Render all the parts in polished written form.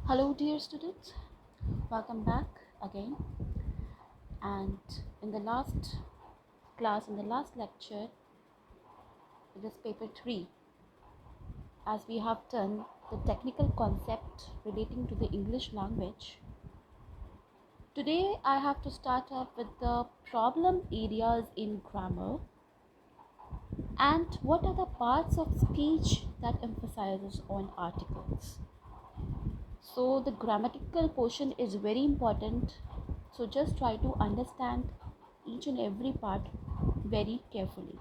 Hello, dear students. Welcome back again. And in the last class, in the last lecture, it is paper 3, as we have done the technical concept relating to the English language. Today, I have to start off with the problem areas in grammar and what are the parts of speech that emphasizes on articles. So the grammatical portion is very important. So just try to understand each and every part very carefully.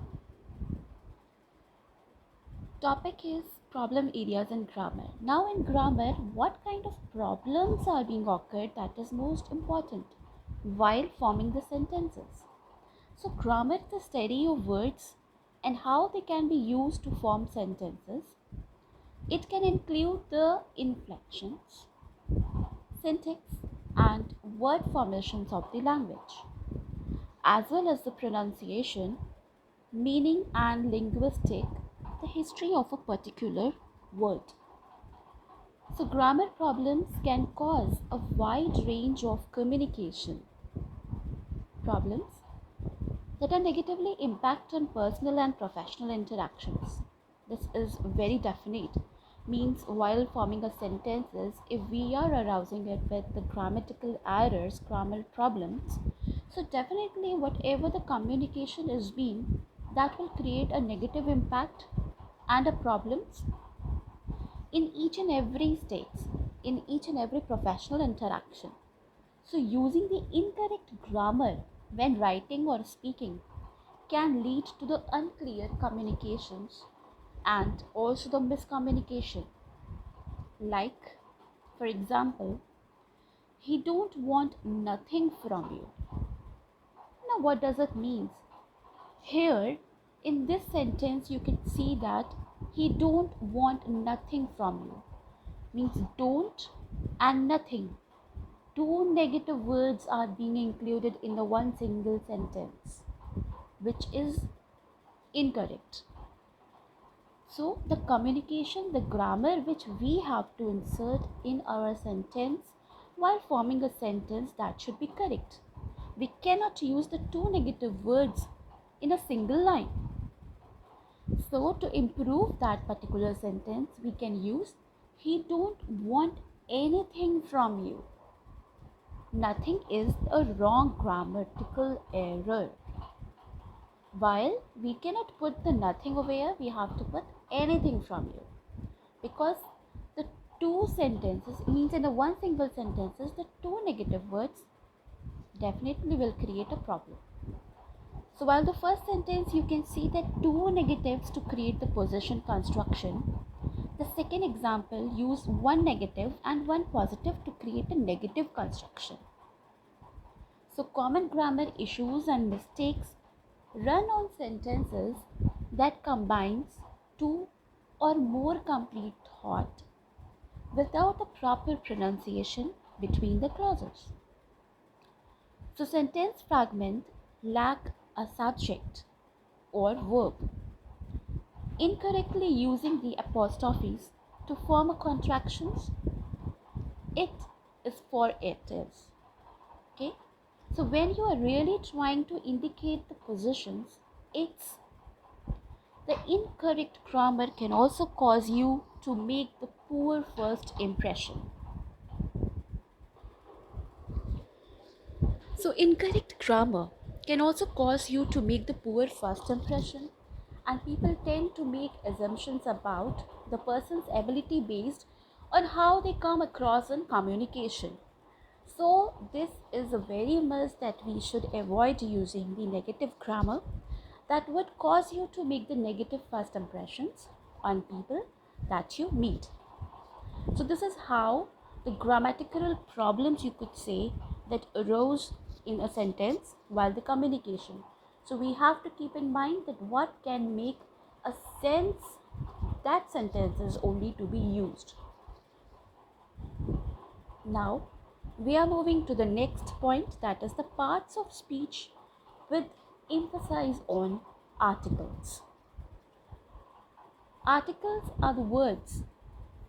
Topic is problem areas in grammar. Now in grammar, what kind of problems are being occurred that is most important while forming the sentences? So grammar is the study of words and how they can be used to form sentences. It can include the inflections, syntax and word formations of the language, as well as the pronunciation, meaning and linguistic, the history of a particular word. So grammar problems can cause a wide range of communication problems that are negatively impact on personal and professional interactions. This is very definite. Means while forming a sentences, if we are arousing it with the grammatical errors, grammar problems, so definitely whatever the communication is being, that will create a negative impact and a problems in each and every state, in each and every professional interaction. So using the incorrect grammar when writing or speaking can lead to the unclear communications and also the miscommunication. Like, for example, he don't want nothing from you. Now, what does it mean? Here, in this sentence, you can see that he don't want nothing from you. Means don't and nothing. Two negative words are being included in the one single sentence, which is incorrect. So the communication, the grammar which we have to insert in our sentence while forming a sentence, that should be correct. We cannot use the two negative words in a single line. So to improve that particular sentence, we can use he don't want anything from you. Nothing is a wrong grammatical error. While we cannot put the nothing over here, we have to put anything from you, because the two sentences means in the one single sentences, the two negative words definitely will create a problem. So while the first sentence you can see that two negatives to create the possession construction, the second example use one negative and one positive to create a negative construction. So common grammar issues and mistakes run on sentences that combines two or more complete thought without a proper pronunciation between the clauses. So sentence fragments lack a subject or verb, incorrectly using the apostrophes to form a contractions. It is for it is. Okay. So when you are really trying to indicate the positions, it's the incorrect grammar can also cause you to make the poor first impression. So incorrect grammar can also cause you to make the poor first impression, and people tend to make assumptions about the person's ability based on how they come across in communication. So this is a very must that we should avoid using the negative grammar that would cause you to make the negative first impressions on people that you meet. So this is how the grammatical problems, you could say, that arose in a sentence while the communication. So we have to keep in mind that what can make a sense that sentence is only to be used. Now we are moving to the next point, that is the parts of speech with emphasis on articles. Articles are the words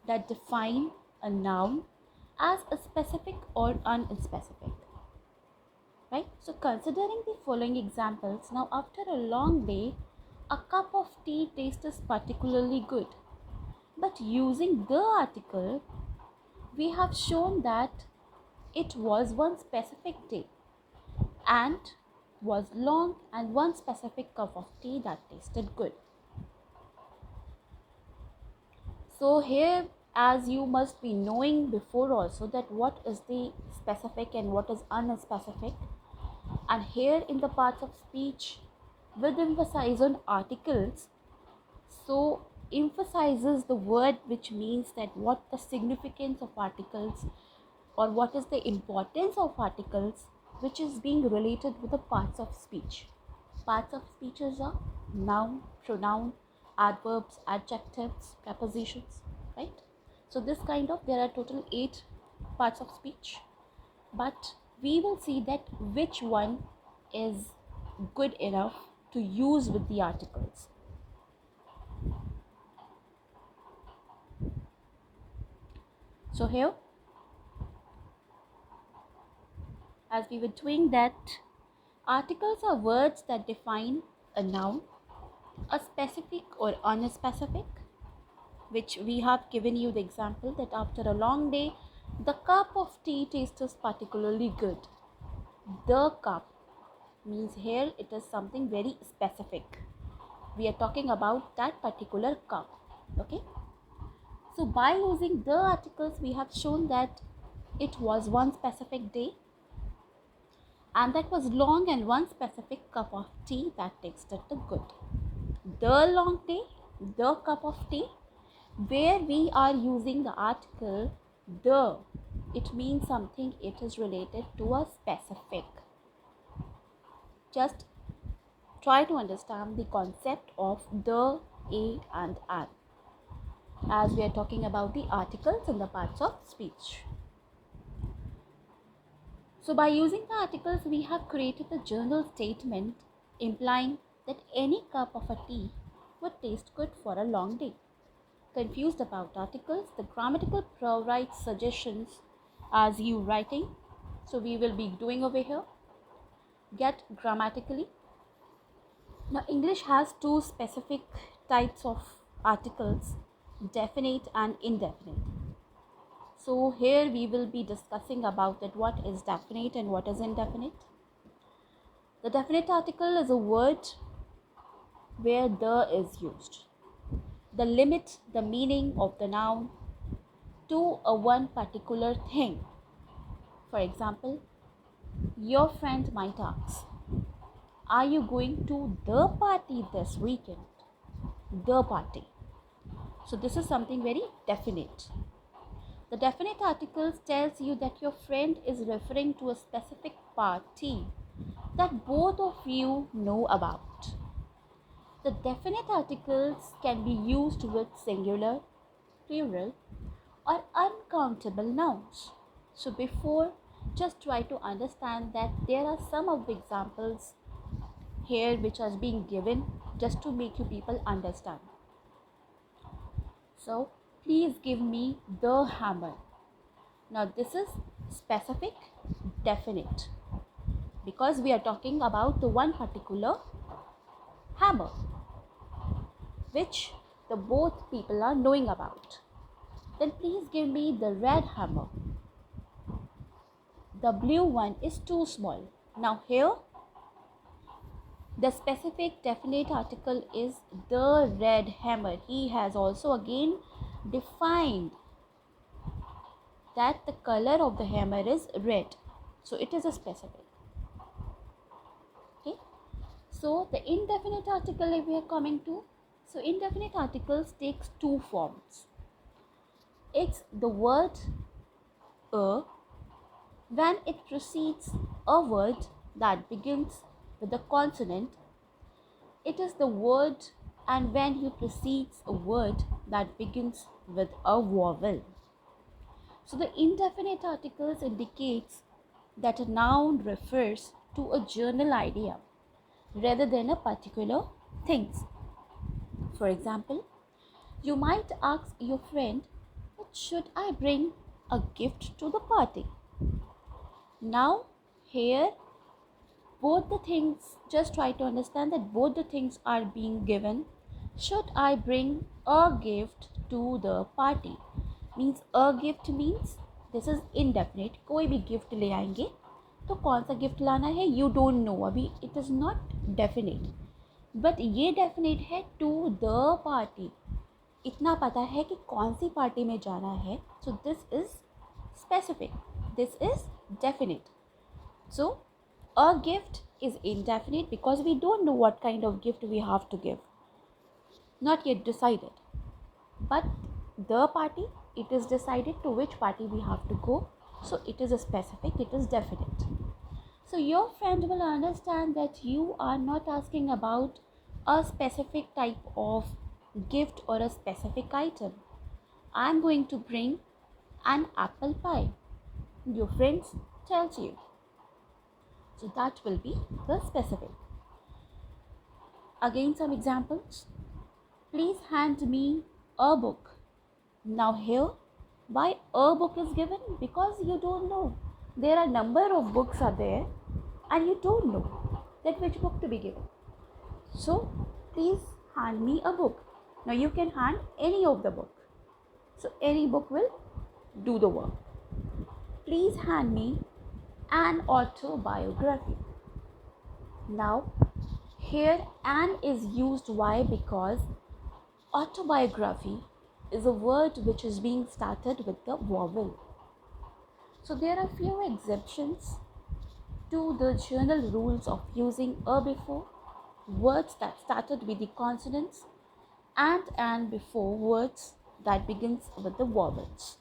that define a noun as a specific or unspecific. Right? So considering the following examples, now after a long day, a cup of tea tastes particularly good. But using the article, we have shown that it was one specific day and was long and one specific cup of tea that tasted good. So here, as you must be knowing before also, that what is the specific and what is unspecific, and here in the parts of speech with emphasis on articles, so emphasizes the word which means that what the significance of articles or what is the importance of articles which is being related with the parts of speech. Parts of speeches are noun, pronoun, adverbs, adjectives, prepositions, right? So this kind of, there are total 8 parts of speech, but we will see that which one is good enough to use with the articles. So here, as we were doing that, articles are words that define a noun, a specific or unspecific, which we have given you the example that after a long day, the cup of tea tastes particularly good. The cup means here it is something very specific. We are talking about that particular cup. Okay. So by using the articles, we have shown that it was one specific day and that was long and one specific cup of tea that tasted good. The long day, the cup of tea, where we are using the article the, it means something, it is related to a specific. Just try to understand the concept of the, a and an, as we are talking about the articles in the parts of speech. So by using the articles, we have created a general statement implying that any cup of a tea would taste good for a long day. Confused about articles, the grammatical provides suggestions as you writing. So we will be doing over here. Get grammatically. Now English has 2 specific types of articles, definite and indefinite. So here we will be discussing about that what is definite and what is indefinite. The definite article is a word where the is used. The limit the meaning of the noun to a one particular thing. For example, your friend might ask, are you going to the party this weekend? The party. So this is something very definite. The definite article tells you that your friend is referring to a specific party that both of you know about. The definite articles can be used with singular, plural, or uncountable nouns. So before, just try to understand that there are some of the examples here which has been given just to make you people understand. So please give me the hammer. Now this is specific, definite, because we are talking about the one particular hammer which the both people are knowing about. Then please give me the red hammer. The blue one is too small. Now here the specific definite article is the red hammer. He has also again defined that the color of the hammer is red. So it is a specific. Okay. So the indefinite article, if we are coming to, so indefinite articles takes 2 forms. It's the word a when it precedes a word that begins with a consonant. It is the word and when he precedes a word that begins with a vowel. So the indefinite articles indicates that a noun refers to a general idea rather than a particular thing. For example, you might ask your friend, what should I bring a gift to the party. Now, here, both the things, just try to understand that both the things are being given. Should I bring a gift to the party? Means a gift means this is indefinite. कोई भी gift ले आएंगे तो कौन सा gift लाना है you don't know, अभी it is not definite, but ये डेफिनेट है टू द पार्टी, इतना पता है कि कौन सी पार्टी में जाना है. So this is specific, this is definite. So a gift is indefinite because we don't know what kind of gift we have to give, not yet decided. But the party, it is decided to which party we have to go, so it is a specific, it is definite. So your friend will understand that you are not asking about a specific type of gift or a specific item. I am going to bring an apple pie, your friends tells you. So that will be the specific. Again, some examples. Please hand me a book. Now here, why a book is given? Because you don't know. There are number of books are there and you don't know that which book to be given. So please hand me a book. Now you can hand any of the book. So any book will do the work. Please hand me an autobiography. Now here an is used, why? Because autobiography is a word which is being started with the vowel. So there are few exceptions to the general rules of using a before words that started with the consonants and before words that begins with the vowels.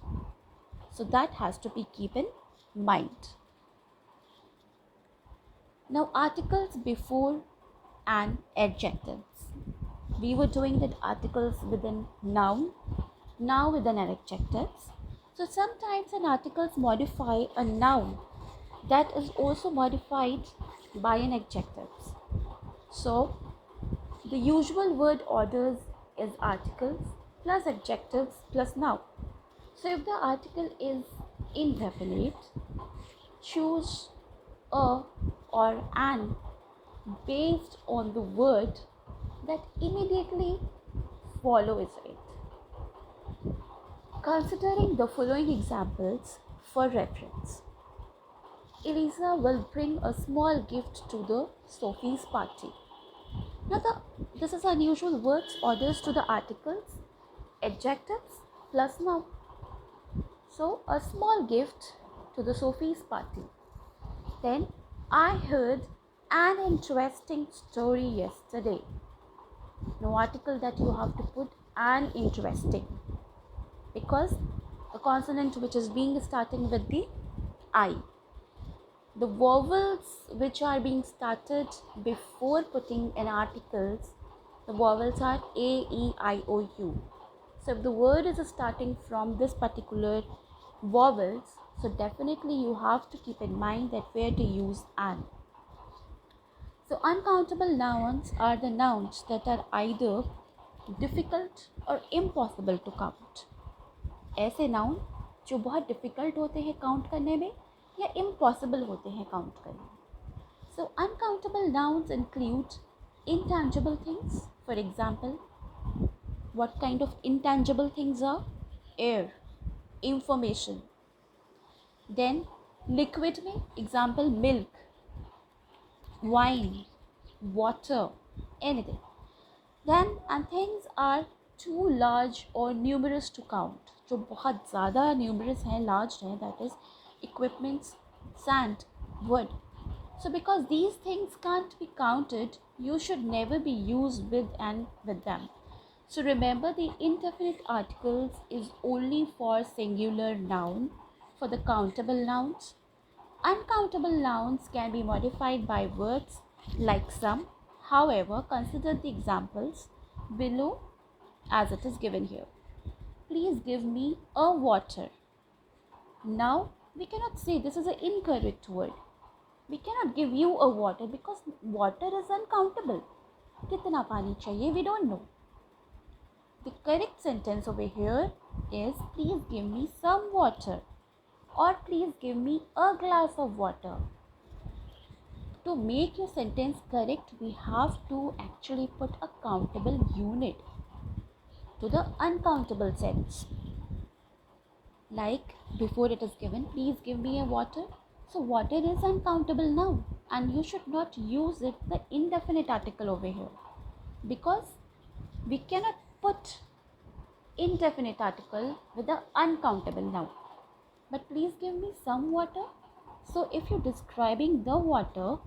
So that has to be keep in mind. Now articles before and adjectives. We were doing that articles with a noun, now with an adjectives. So sometimes an articles modify a noun that is also modified by an adjectives. So the usual word orders is articles plus adjectives plus noun. So if the article is indefinite, choose a or an based on the word that immediately follows it. Considering the following examples for reference. Elisa will bring a small gift to the Sophie's party. Now this is unusual words orders to the articles, adjectives plus noun. So a small gift to the Sophie's party. Then I heard an interesting story yesterday. No article that you have to put an interesting, because the consonant which is being starting with the I, the vowels which are being started before putting in articles, the vowels are A, E, I, O, U. So if the word is starting from this particular vowels, so definitely you have to keep in mind that where to use an. So uncountable nouns are the nouns that are either difficult or impossible to count. ऐसे noun जो बहुत difficult होते हैं count करने में या impossible होते हैं count करने में. So uncountable nouns include intangible things. For example, what kind of intangible things are? Air, information. Then liquid में example milk, wine, water, anything. Then and things are too large or numerous to count. जो बहुत ज़्यादा numerous हैं, large हैं, that is equipments, sand, wood. So because these things can't be counted, you should never be used with them. So remember, the indefinite articles is only for singular noun, for the countable nouns. Uncountable nouns can be modified by words like some. However, consider the examples below as it is given here. Please give me a water. Now, we cannot say this is an incorrect word. We cannot give you a water because water is uncountable. कितना पानी चाहिए? We don't know. The correct sentence over here is please give me some water. or please give me a glass of water. To make your sentence correct, we have to actually put a countable unit to the uncountable sense. Like before it is given, please give me a water. So water is uncountable now, and you should not use it the indefinite article over here, because we cannot put indefinite article with the uncountable noun. But please give me some water. So if you're describing the water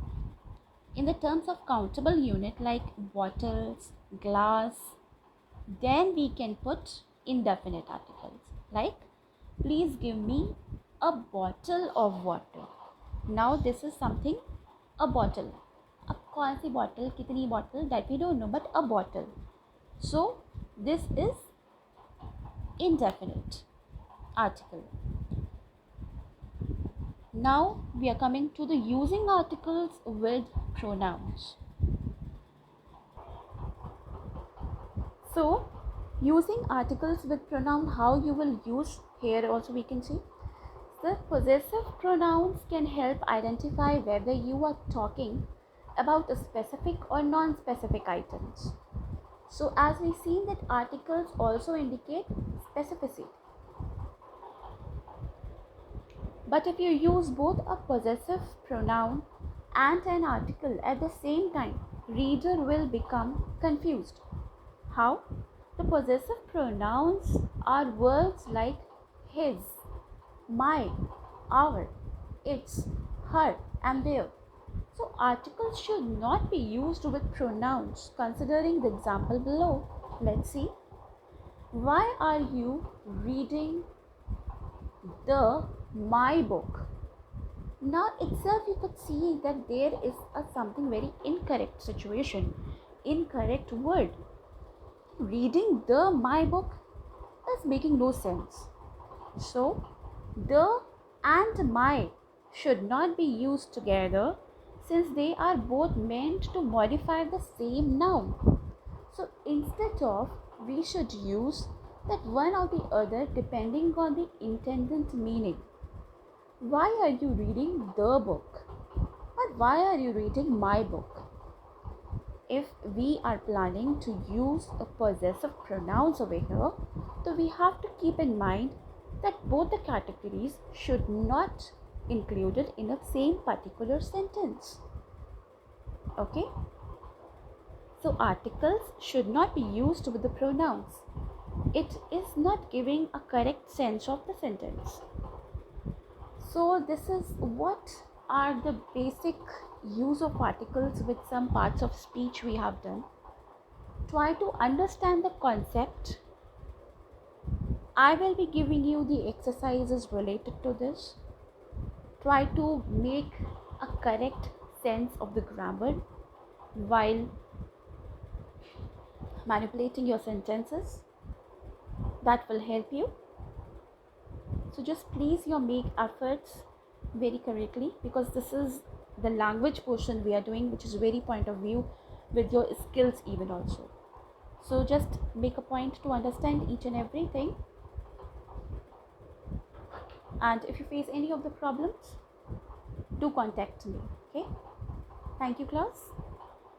in the terms of countable unit like bottles, glass, then we can put indefinite articles like please give me a bottle of water. Now this is something, a bottle. अब कौन सी bottle, कितनी bottle, that we don't know, but a bottle. So this is indefinite article. Now we are coming to the using articles with pronouns. So using articles with pronoun, how you will use here also we can see. The possessive pronouns can help identify whether you are talking about a specific or non-specific items. So as we see that articles also indicate specificity. But if you use both a possessive pronoun and an article at the same time, reader will become confused. How? The possessive pronouns are words like his, my, our, its, her, and their. So articles should not be used with pronouns. Considering the example below, let's see. Why are you reading my book? Now itself you could see that there is a something very incorrect situation, incorrect word. Reading my book is making no sense. So the and my should not be used together, since they are both meant to modify the same noun. So instead of, we should use that one or the other depending on the intended meaning. Why are you reading the book? Or why are you reading my book? If we are planning to use a possessive pronouns over here, so we have to keep in mind that both the categories should not included in the same particular sentence. Okay? So articles should not be used with the pronouns. It is not giving a correct sense of the sentence. So this is what are the basic use of articles with some parts of speech we have done. Try to understand the concept. I will be giving you the exercises related to this. Try to make a correct sense of the grammar while manipulating your sentences. That will help you. So just please make efforts very correctly, because this is the language portion we are doing, which is very point of view with your skills even also. So just make a point to understand each and everything. And if you face any of the problems, do contact me. Okay? Thank you, class.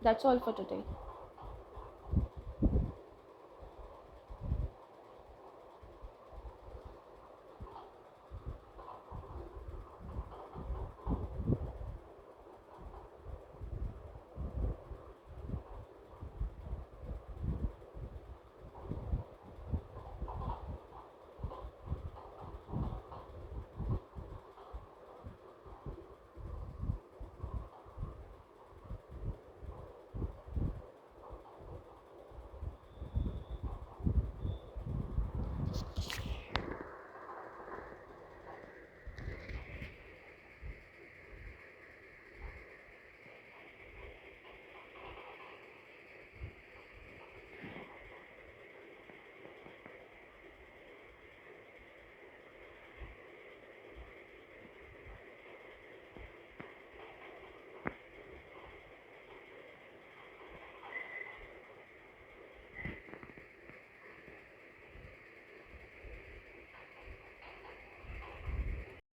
That's all for today.